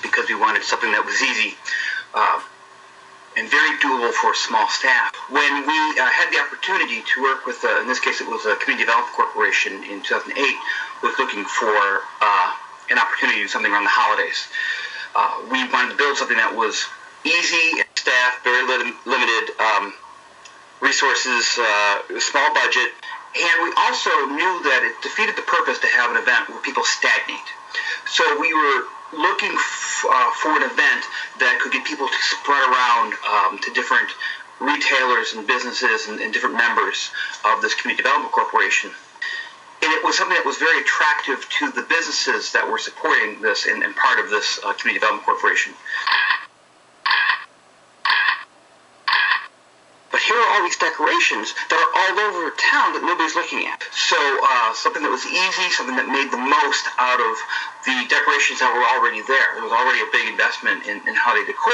because we wanted something that was easy and very doable for a small staff. When we had the opportunity to work with, in this case it was a Community Development Corporation in 2008, was looking for an opportunity to do something around the holidays. We wanted to build something that was easy, staff, very limited resources, small budget, and we also knew that it defeated the purpose to have an event where people stagnate. So we were looking for an event that could get people to spread around to different retailers and businesses and different members of this Community Development Corporation. And it was something that was very attractive to the businesses that were supporting this and part of this Community Development Corporation. But here are all these decorations that are all over town that nobody's looking at. So something that was easy, something that made the most out of the decorations that were already there. There was already a big investment in holiday decor.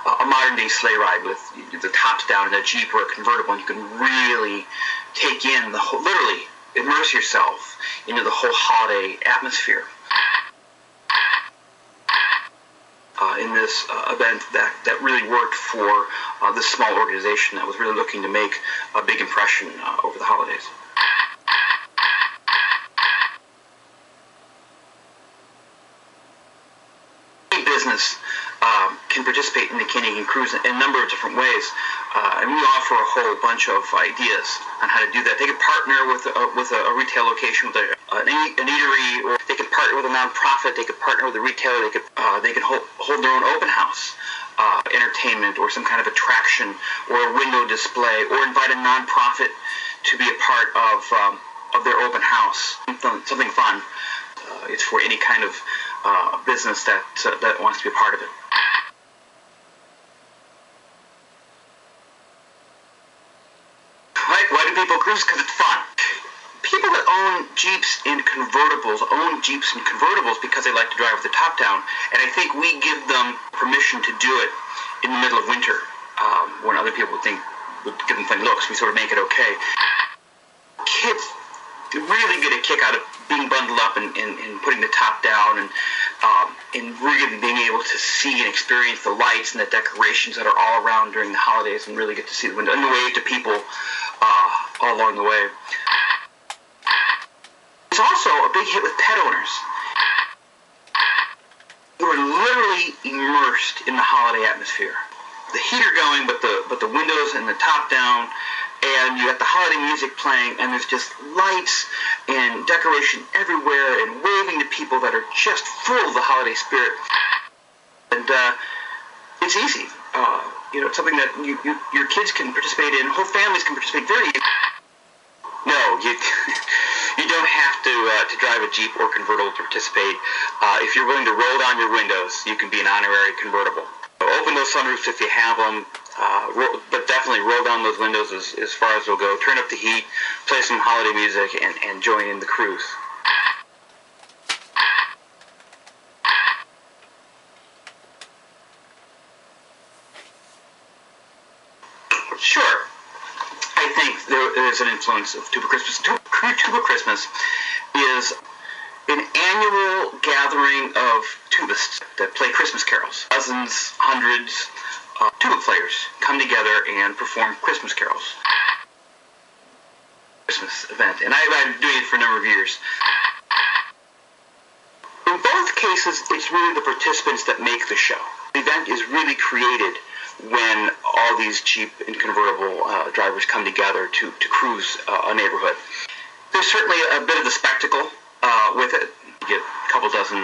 A modern-day sleigh ride with the tops down in a Jeep or a convertible, and you can really take in the whole, literally immerse yourself into the whole holiday atmosphere. In this event that really worked for this small organization that was really looking to make a big impression over the holidays. Any business can participate in the Candy Cane Cruise in a number of different ways, and we offer a whole bunch of ideas on how to do that. They could partner with a retail location, with an eatery, or they could partner with a nonprofit. They could partner with a retailer. They could hold their own open house, entertainment, or some kind of attraction, or a window display, or invite a nonprofit to be a part of their open house. Something fun. It's for any kind of business that wants to be a part of it. Why do people cruise? Because it's fun. People that own Jeeps and convertibles because they like to drive with the top down, and I think we give them permission to do it in the middle of winter when other people would give them funny looks. We sort of make it okay. Kids really get a kick out of being bundled up and putting the top down and really being able to see and experience the lights and the decorations that are all around during the holidays, and really get to see the window and wave to people all along the way. It's also a big hit with pet owners. You're literally immersed in the holiday atmosphere. The heater going, but the windows and the top down, and you got the holiday music playing, and there's just lights and decoration everywhere, and waving to people that are just full of the holiday spirit. And it's easy. It's something that your kids can participate in. Whole families can participate very easily. No, you don't have to drive a Jeep or convertible to participate. If you're willing to roll down your windows, you can be an honorary convertible. Open those sunroofs if you have them, but definitely roll down those windows as far as they'll go. Turn up the heat, play some holiday music, and join in the cruise. Sure. I think there is an influence of Tuba Christmas. Tuba Christmas is an annual gathering of tubists that play Christmas carols. Dozens, hundreds of tuba players come together and perform Christmas carols. Christmas event, and I've been doing it for a number of years. In both cases, it's really the participants that make the show. The event is really created when all these Jeep and convertible drivers come together to cruise a neighborhood. There's certainly a bit of the spectacle with it. You get a couple dozen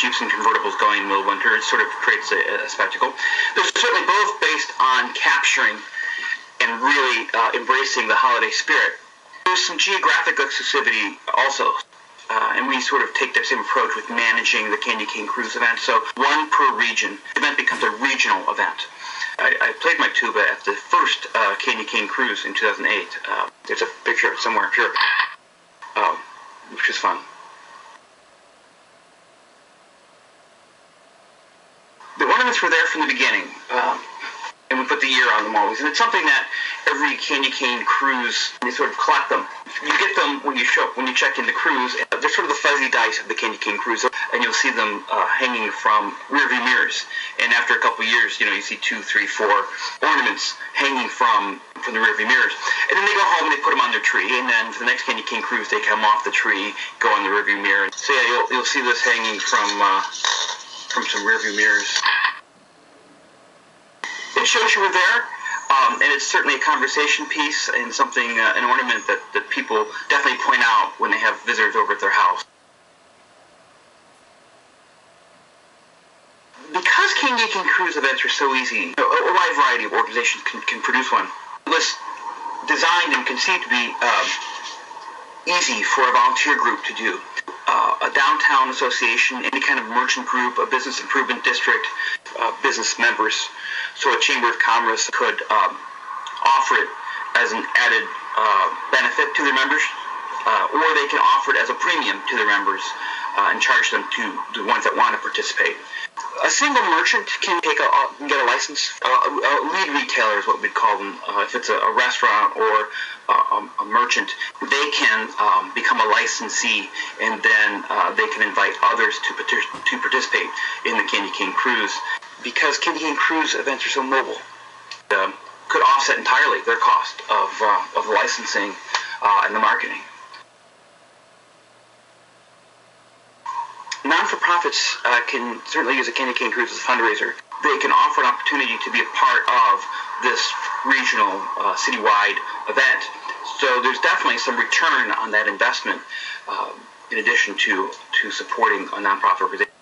Jeeps and convertibles going in the middle of winter. It sort of creates a spectacle. They're certainly both based on capturing and really embracing the holiday spirit. There's some geographic exclusivity also. And we sort of take that same approach with managing the Candy Cane Cruise event. So one per region. The event becomes a regional event. I played my tuba at the first Candy Cane Cruise in 2008. There's a picture of it somewhere, I'm sure, which was fun. The ornaments were there from the beginning, and we put the year on them always. And it's something that every candy cane cruise, they sort of collect them. You get them when you check in the cruise. They're sort of the fuzzy dice of the candy cane cruise, and you'll see them hanging from rearview mirrors. And after a couple of years, you see 2, 3, 4 ornaments hanging from the rearview mirrors. And then they go home and they put them on their tree. And then for the next candy cane cruise, they come off the tree, go on the rearview mirror. So yeah, you'll see this hanging from some rearview mirrors. It shows you were there, and it's certainly a conversation piece and something, an ornament that people definitely point out when they have visitors over at their house. Because candy cane cruise events are so easy, a wide variety of organizations can produce one. It was designed and conceived to be easy for a volunteer group to do. A downtown association, any kind of merchant group, a business improvement district, business members. So a chamber of commerce could offer it as an added benefit to their members, or they can offer it as a premium to their members and charge them to the ones that want to participate. A single merchant can get a license. A lead retailer is what we'd call them. If it's a restaurant or a merchant, they can become a licensee, and then they can invite others to participate in the Candy Cane Cruise. Because Candy Cane Cruise events are so mobile, could offset entirely their cost of the licensing and the marketing. Non-for-profits can certainly use a Candy Cane Cruise as a fundraiser. They can offer an opportunity to be a part of this regional, citywide event. So there's definitely some return on that investment in addition to supporting a nonprofit organization.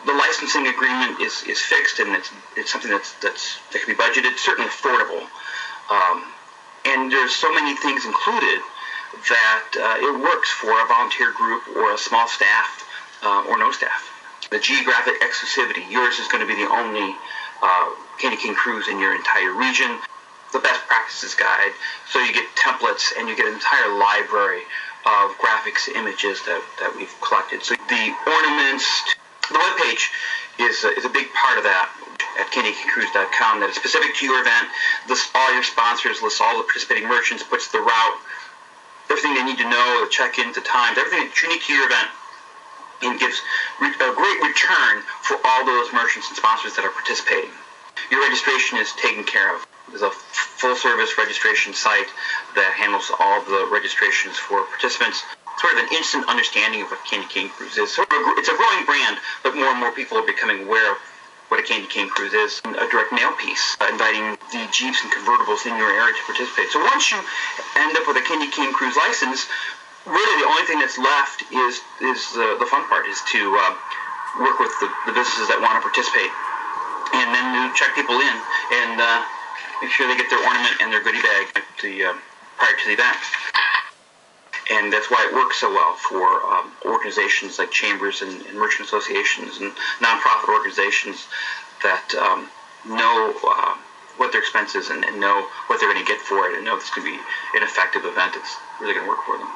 The licensing agreement is fixed, and it's something that can be budgeted, certainly affordable. And there's so many things included that it works for a volunteer group or a small staff or no staff. The geographic exclusivity, yours is going to be the only Candy Cane Cruise in your entire region. The best practices guide, so you get templates and you get an entire library of graphics, images that we've collected. So the ornaments, the webpage is a big part of that at candycanecruise.com that is specific to your event, lists all your sponsors, lists all the participating merchants, puts the route, everything they need to know, the check-ins, the times, everything that's unique to your event, and gives a great return for all those merchants and sponsors that are participating. Your registration is taken care of. There's a full-service registration site that handles all the registrations for participants. Sort of an instant understanding of what Candy Cane Cruise is. It's a growing brand, but more and more people are becoming aware of what a Candy Cane Cruise is. A direct mail piece inviting the Jeeps and convertibles in your area to participate. So once you end up with a Candy Cane Cruise license, really the only thing that's left is the fun part, is to work with the businesses that want to participate, and then to check people in and make sure they get their ornament and their goodie bag prior to the event. And that's why it works so well for organizations like chambers and merchant associations and nonprofit organizations that know what their expenses and know what they're going to get for it, and know it's going to be an effective event that's really going to work for them.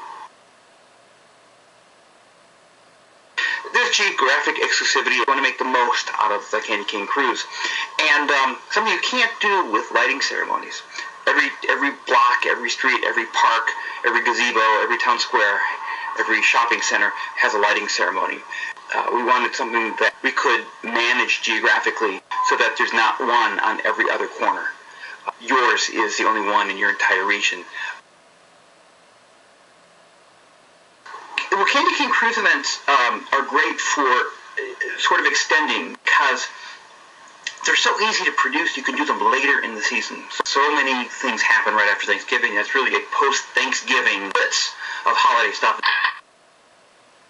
There's geographic exclusivity. You want to make the most out of the Candy Cane Cruise. And something you can't do with lighting ceremonies. Every block, every street, every park, every gazebo, every town square, every shopping center has a lighting ceremony. We wanted something that we could manage geographically so that there's not one on every other corner. Yours is the only one in your entire region. Well, Candy Cane Cruise events are great for sort of extending, because they're so easy to produce. You can do them later in the season. So many things happen right after Thanksgiving. That's really a post-Thanksgiving blitz of holiday stuff,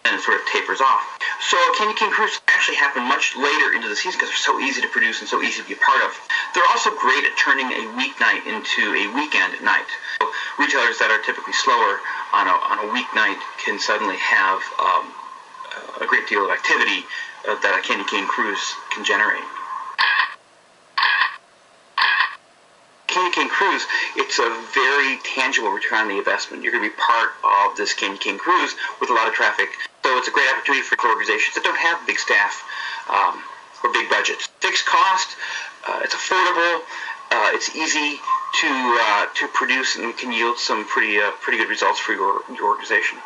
and it sort of tapers off. So Candy Cane Cruise actually happen much later into the season because they're so easy to produce and so easy to be a part of. They're also great at turning a weeknight into a weekend night. So retailers that are typically slower on a weeknight can suddenly have a great deal of activity that a Candy Cane Cruise can generate. Candy Cane Cruise, it's a very tangible return on the investment. You're going to be part of this Candy Cane Cruise with a lot of traffic. So it's a great opportunity for organizations that don't have big staff or big budgets. Fixed cost, it's affordable, it's easy to produce, and can yield some pretty good results for your organization.